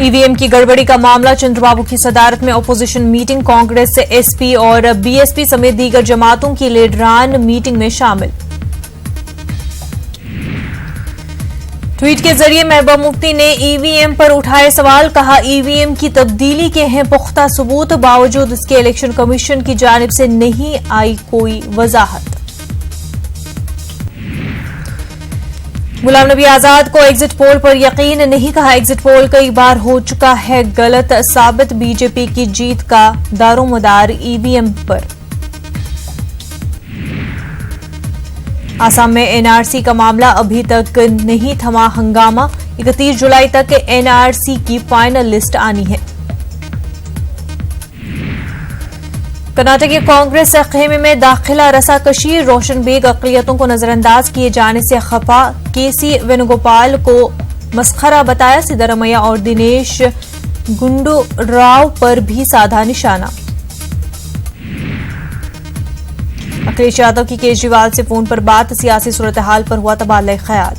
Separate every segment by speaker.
Speaker 1: EVM की गड़बड़ी का मामला, चंद्रबाबू की सदारत में अपोजिशन मीटिंग, कांग्रेस से एसपी और बीएसपी समेत दीगर जमातों की लीडरान मीटिंग में शामिल। ट्वीट के जरिए महबूबा मुफ्ती ने ईवीएम पर उठाए सवाल, कहा ईवीएम की तब्दीली के हैं पुख्ता सबूत, बावजूद इसके इलेक्शन कमीशन की जानिब से नहीं आई कोई वजाहत। गुलाम नबी आजाद को एग्जिट पोल पर यकीन नहीं, कहा एग्जिट पोल कई बार हो चुका है गलत साबित, बीजेपी की जीत का दारोमदार ईवीएम पर। आसाम में एनआरसी का मामला अभी तक नहीं थमा हंगामा, 31 जुलाई तक एनआरसी की फाइनल लिस्ट आनी है। कर्नाटक की कांग्रेस खेमे में दाखिला रसाकशी, रोशन बेग अक़लियतों को नजरअंदाज किए जाने से खफा, केसी वेणुगोपाल को मस्खरा बताया, सिद्धरामैया और दिनेश गुंडूराव पर भी साधा निशाना। अखिलेश यादव की केजरीवाल से फोन पर बात, सियासी सूरत हाल पर हुआ तबादला ख्याल।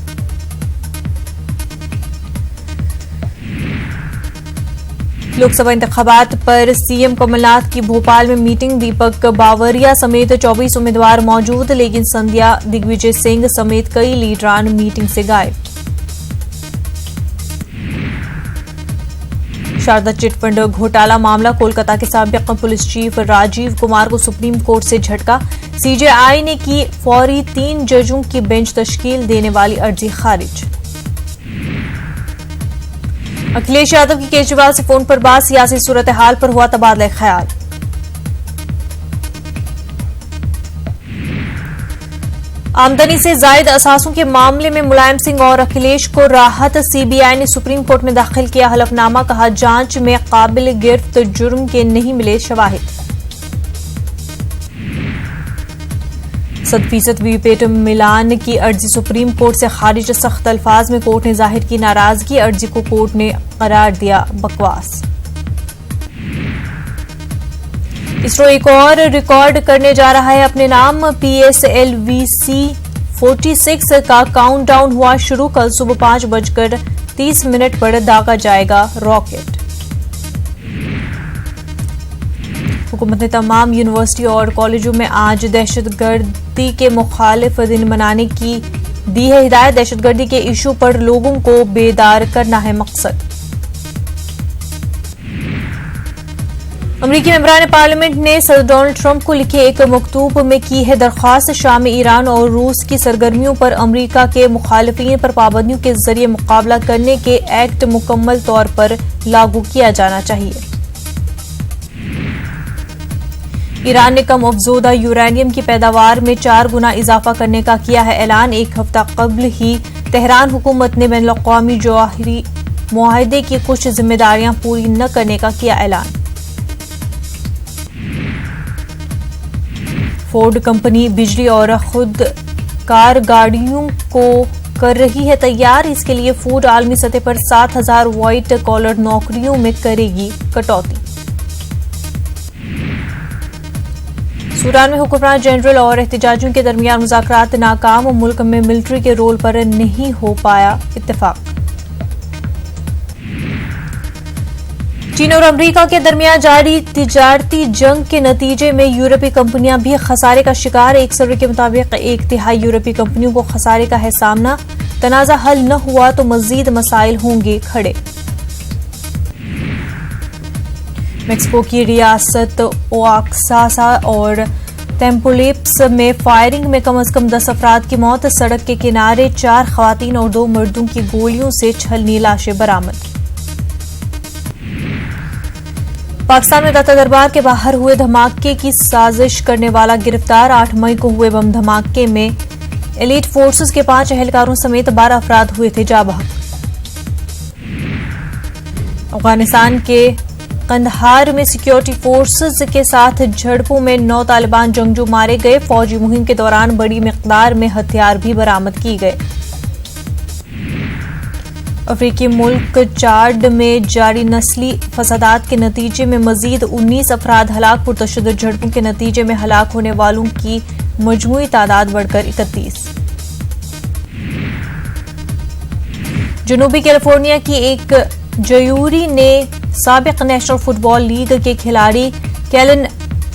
Speaker 1: लोकसभा इंतखाबात पर सीएम कमलनाथ की भोपाल में मीटिंग, दीपक बावरिया समेत 24 उम्मीदवार मौजूद, लेकिन संध्या दिग्विजय सिंह समेत कई लीडरान मीटिंग से गायब। शारदा चिटफंड घोटाला मामला, कोलकाता के साबिक पुलिस चीफ राजीव कुमार को सुप्रीम कोर्ट से झटका, सीजेआई ने की फौरी 3 जजों की बेंच तश्कील देने वाली अर्जी खारिज। अखिलेश यादव की केजरीवाल से फोन पर बात, सियासी सूरत हाल पर हुआ तबादला ख्याल। आमदनी से जायद असासों के मामले में मुलायम सिंह और अखिलेश को राहत, सीबीआई ने सुप्रीम कोर्ट में दाखिल किया हलफनामा, कहा जांच में काबिल गिरफ्त जुर्म के नहीं मिले शवाहिद। 100% वीवीपैट मिलान की अर्जी सुप्रीम कोर्ट से खारिज, सख्त अल्फाज में कोर्ट ने जाहिर की नाराजगी, अर्जी को कोर्ट ने करार दिया बकवास। इसरो एक और रिकॉर्ड करने जा रहा है अपने नाम, PSLV-C 46 का काउंटडाउन हुआ शुरू, कल सुबह 5:30 पर दागा जाएगा रॉकेट। हुकूमत ने तमाम यूनिवर्सिटी और कॉलेजों में आज दहशतगर्दी के मुखालिफ दिन मनाने की दी है हिदायत, दहशतगर्दी के इशू पर लोगों को बेदार करना है मकसद। अमरीकी मेंबरान पार्लियामेंट ने सदर डोनाल्ड ट्रंप को लिखे एक मकतूब में की है दरख्वास्त, शाम ईरान और रूस की सरगर्मियों पर अमरीका के मुखालिफिन पर पाबंदियों के जरिए मुकाबला करने के एक्ट मुकम्मल तौर पर लागू किया जाना चाहिए। ईरान ने कम अफजोदा यूरेनियम की पैदावार में 4 गुना इजाफा करने का किया है ऐलान, एक हफ्ता कबल ही तेहरान हुकूमत ने बैनुल-अक़वामी जौहरी मुआहदे की कुछ जिम्मेदारियां पूरी न करने का किया ऐलान। फोर्ड कंपनी बिजली और खुद कार गाड़ियों को कर रही है तैयार, इसके लिए फोर्ड आलमी सतह पर 7,000 व्हाइट कॉलर नौकरियों में करेगी कटौती। सूडान में हुक्मरान जनरल और एहतजाजियों के दरमियान मुज़ाकरात नाकाम, मुल्क में मिलिट्री के रोल पर नहीं हो पाया इत्तेफाक। चीन और अमेरिका के दरमियान जारी तिजारती जंग के नतीजे में यूरोपीय कंपनियां भी खसारे का शिकार, एक सर्वे के मुताबिक 1/3 यूरोपीय कंपनियों को खसारे का है सामना, तनाज़ा हल न हुआ तो मजीद मसाइल होंगे खड़े। मेक्सिको की रियासत ओआक्सासा और टेम्पोलेप्स में फायरिंग में कम से कम 10 अफराद की मौत, सड़क के किनारे 4 खवातीन और 2 मर्दों की गोलियों से छलनी लाशें बरामद। पाकिस्तान में दाता दरबार के बाहर हुए धमाके की साजिश करने वाला गिरफ्तार, 8 मई को हुए बम धमाके में एलीट फोर्सेस के 5 एहलकारों समेत 12 अफराद हुए थे जाबहक। अफगानिस्तान के कंदहार में सिक्योरिटी फोर्सेस के साथ झड़पों में 9 तालिबान जंगजू मारे गए, फौजी मुहिम के दौरान बड़ी मिकदार में हथियार भी बरामद किए गए। अफ्रीकी मुल्क चाड में जारी नस्ली फसादात के नतीजे में मजीद 19 अफराद हलाक, पुरतशद्दुद झड़पों के नतीजे में हलाक होने वालों की मजमूई तादाद बढ़कर 31। जनूबी कैलिफोर्निया की एक जयूरी ने साबिक नेशनल फुटबॉल लीग के खिलाड़ी कैलन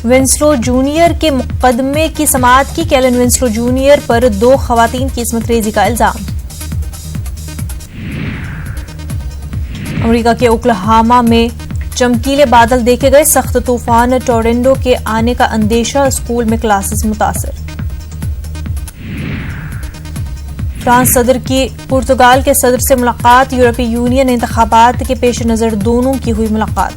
Speaker 1: विंसलो जूनियर के मुकदमे की समाअत की। कैलन विंसलो जूनियर पर 2 खवातीन की इस्मत-रेजी का इल्जाम। अमेरिका के ओक्लाहोमा में चमकीले बादल देखे गए। सख्त तूफान टोरेंडो के आने का अंदेशा, स्कूल में क्लासेस मुतासर। फ्रांस सदर की पुर्तगाल के सदर से मुलाकात। यूरोपीय यूनियन इंतखाबात के पेश नजर दोनों की हुई मुलाकात।